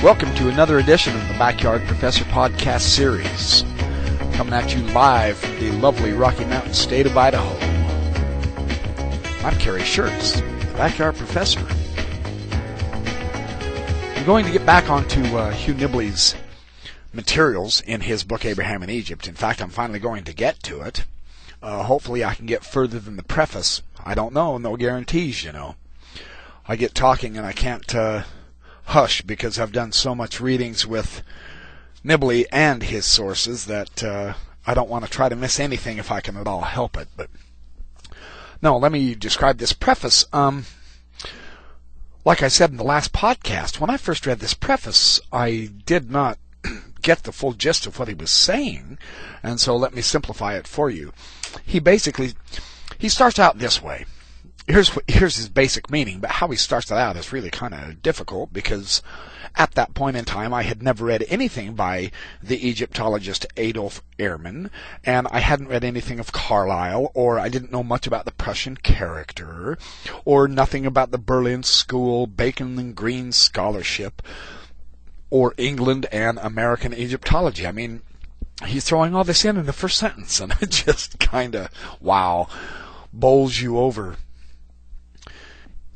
Welcome to another edition of the Backyard Professor podcast series, coming at you live from the lovely Rocky Mountain state of Idaho. I'm Kerry Schertz, the Backyard Professor. I'm going to get back onto Hugh Nibley's materials in his book Abraham in Egypt. In fact, I'm finally going to get to it. Hopefully I can get further than the preface. I don't know, no guarantees, you know. I get talking and I can't hush because I've done so much readings with Nibley and his sources that I don't want to try to miss anything if I can at all help it. But no, let me describe this preface. Like I said in the last podcast, when I first read this preface, I did not get the full gist of what he was saying, and so let me simplify it for you. He starts out this way. Here's his basic meaning, but how he starts it out is really kind of difficult because at that point in time I had never read anything by the Egyptologist Adolf Ehrman, and I hadn't read anything of Carlyle, or I didn't know much about the Prussian character, or nothing about the Berlin School, Bacon and Green scholarship, or England and American Egyptology. I mean, he's throwing all this in the first sentence, and it just kind of, wow, bowls you over.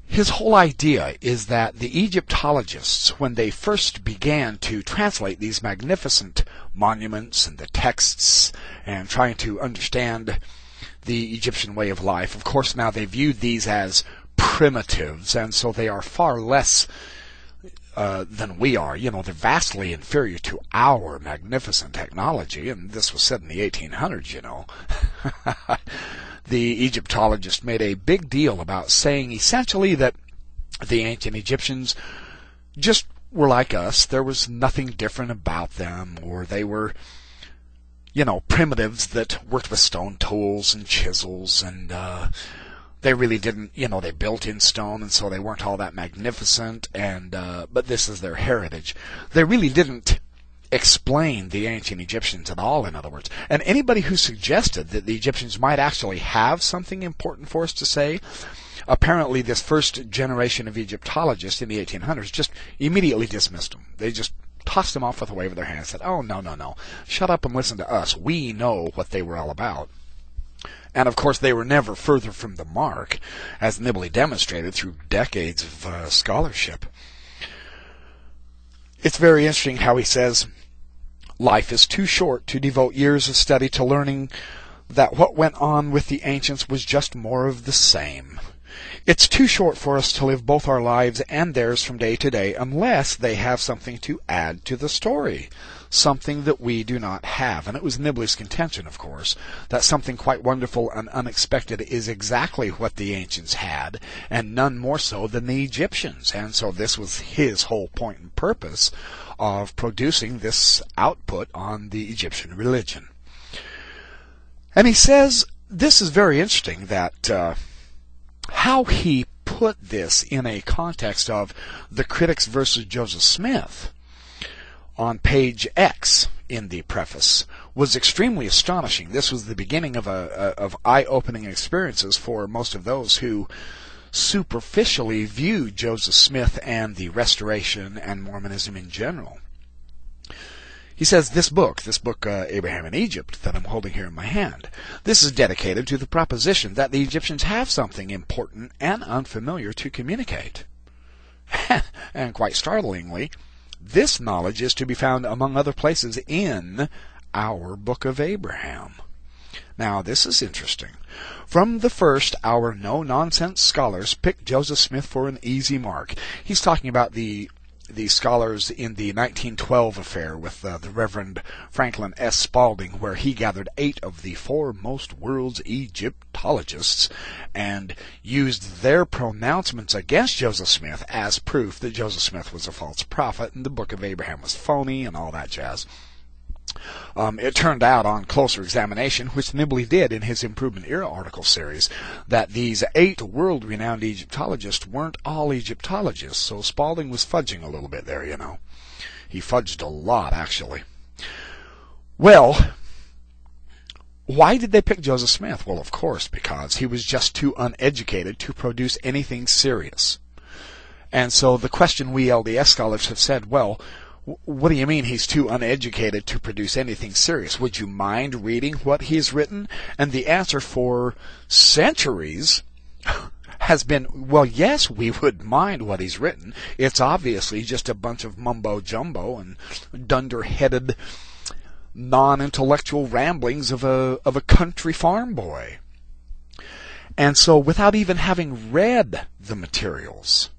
His whole idea is that the Egyptologists, when they first began to translate these magnificent monuments and the texts and trying to understand the Egyptian way of life, of course now they viewed these as primitives, and so they are far less than we are. You know, they're vastly inferior to our magnificent technology, and this was said in the 1800s, you know. The Egyptologist made a big deal about saying essentially that the ancient Egyptians just were like us. There was nothing different about them, or they were, you know, primitives that worked with stone tools and chisels, and they really didn't, you know, they built in stone, and so they weren't all that magnificent, and but this is their heritage. They really didn't explain the ancient Egyptians at all, in other words. And anybody who suggested that the Egyptians might actually have something important for us to say, apparently this first generation of Egyptologists in the 1800s just immediately dismissed them. They just tossed them off with a wave of their hand and said, oh, no, shut up and listen to us. We know what they were all about. And of course they were never further from the mark, as Nibley demonstrated through decades of scholarship. It's very interesting how he says, life is too short to devote years of study to learning that what went on with the ancients was just more of the same. It's too short for us to live both our lives and theirs from day to day unless they have something to add to the story, something that we do not have. And it was Nibley's contention, of course, that something quite wonderful and unexpected is exactly what the ancients had, and none more so than the Egyptians. And so this was his whole point and purpose of producing this output on the Egyptian religion. And he says, this is very interesting, that how he put this in a context of the critics versus Joseph Smith on page X in the preface was extremely astonishing. This was the beginning of eye-opening experiences for most of those who superficially viewed Joseph Smith and the Restoration and Mormonism in general. He says, this book, Abraham in Egypt, that I'm holding here in my hand, this is dedicated to the proposition that the Egyptians have something important and unfamiliar to communicate. And quite startlingly, this knowledge is to be found, among other places, in our Book of Abraham. Now, this is interesting. From the first, our no-nonsense scholars picked Joseph Smith for an easy mark. He's talking about the scholars in the 1912 affair with the Reverend Franklin S. Spaulding, where he gathered 8 of the foremost world's Egyptologists and used their pronouncements against Joseph Smith as proof that Joseph Smith was a false prophet and the Book of Abraham was phony and all that jazz. It turned out on closer examination, which Nibley did in his Improvement Era article series, that these 8 world-renowned Egyptologists weren't all Egyptologists, so Spaulding was fudging a little bit there, you know. He fudged a lot, actually. Well, why did they pick Joseph Smith? Well, of course, because he was just too uneducated to produce anything serious. And so the question we LDS scholars have said, well, what do you mean he's too uneducated to produce anything serious? Would you mind reading what he's written? And the answer for centuries has been, well, yes, we would mind what he's written. It's obviously just a bunch of mumbo-jumbo and dunder-headed, non-intellectual ramblings of a country farm boy. And so without even having read the materials,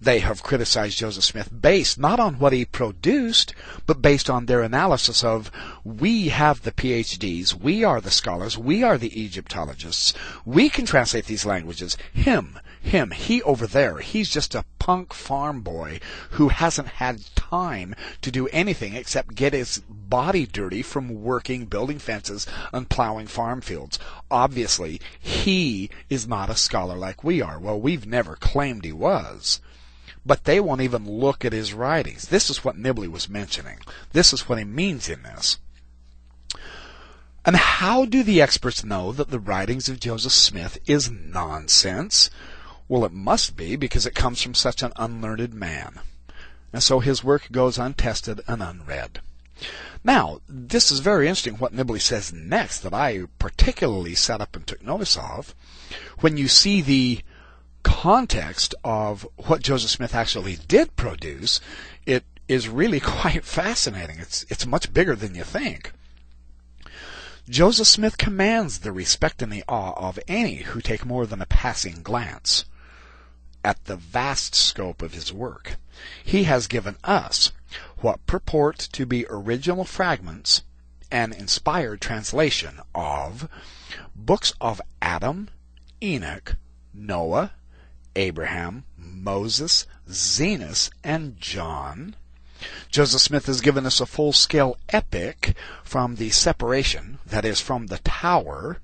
they have criticized Joseph Smith based not on what he produced, but based on their analysis of, we have the PhDs, we are the scholars, we are the Egyptologists, we can translate these languages. He over there, he's just a punk farm boy who hasn't had time to do anything except get his body dirty from working, building fences, and plowing farm fields. Obviously, he is not a scholar like we are. Well, we've never claimed he was. But they won't even look at his writings. This is what Nibley was mentioning. This is what he means in this. And how do the experts know that the writings of Joseph Smith is nonsense? Well, it must be, because it comes from such an unlearned man. And so his work goes untested and unread. Now, this is very interesting what Nibley says next that I particularly sat up and took notice of. When you see the context of what Joseph Smith actually did produce, it is really quite fascinating. It's much bigger than you think. Joseph Smith commands the respect and the awe of any who take more than a passing glance at the vast scope of his work. He has given us what purport to be original fragments and inspired translation of books of Adam, Enoch, Noah, Abraham, Moses, Zenos, and John. Joseph Smith has given us a full-scale epic from the separation, that is, from the tower.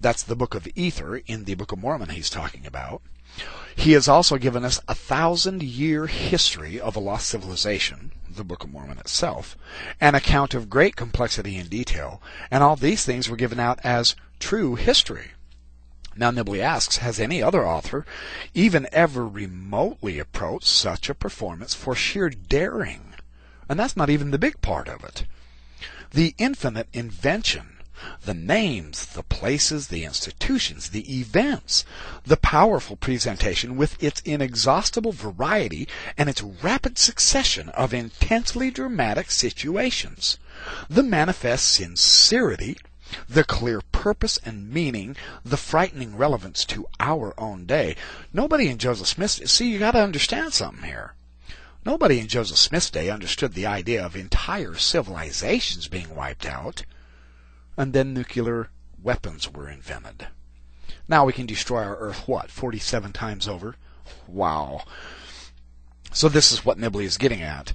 That's the Book of Ether in the Book of Mormon he's talking about. He has also given us a 1,000-year history of a lost civilization, the Book of Mormon itself, an account of great complexity and detail, and all these things were given out as true history. Now Nibley asks, has any other author even ever remotely approached such a performance for sheer daring? And that's not even the big part of it. The infinite invention, the names, the places, the institutions, the events, the powerful presentation with its inexhaustible variety and its rapid succession of intensely dramatic situations, the manifest sincerity, the clear purpose and meaning, the frightening relevance to our own day. Nobody in Joseph Smith's... See, you got to understand something here. Nobody in Joseph Smith's day understood the idea of entire civilizations being wiped out, and then nuclear weapons were invented. Now we can destroy our Earth, 47 times over? Wow. So this is what Nibley is getting at.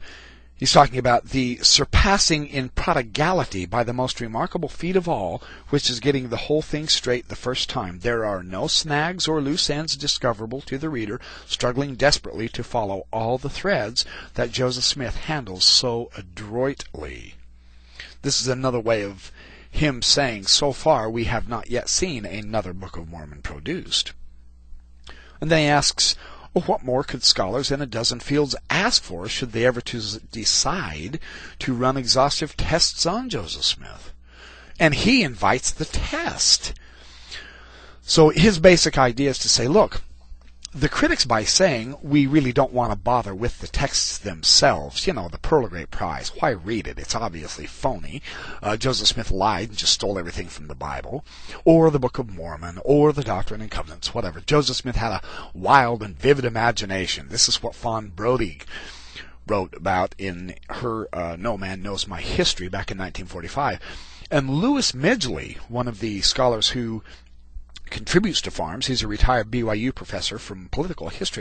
He's talking about the surpassing in prodigality by the most remarkable feat of all, which is getting the whole thing straight the first time. There are no snags or loose ends discoverable to the reader, struggling desperately to follow all the threads that Joseph Smith handles so adroitly. This is another way of him saying, so far we have not yet seen another Book of Mormon produced. And then he asks, well, what more could scholars in a dozen fields ask for should they ever decide to run exhaustive tests on Joseph Smith? And he invites the test. So his basic idea is to say, look, the critics, by saying we really don't want to bother with the texts themselves, the Pearl of Great Prize, why read it? It's obviously phony. Joseph Smith lied and just stole everything from the Bible, or the Book of Mormon, or the Doctrine and Covenants, whatever. Joseph Smith had a wild and vivid imagination. This is what Fawn Brodie wrote about in her No Man Knows My History back in 1945. And Louis Midgley, one of the scholars who contributes to Farms, he's a retired BYU professor from political history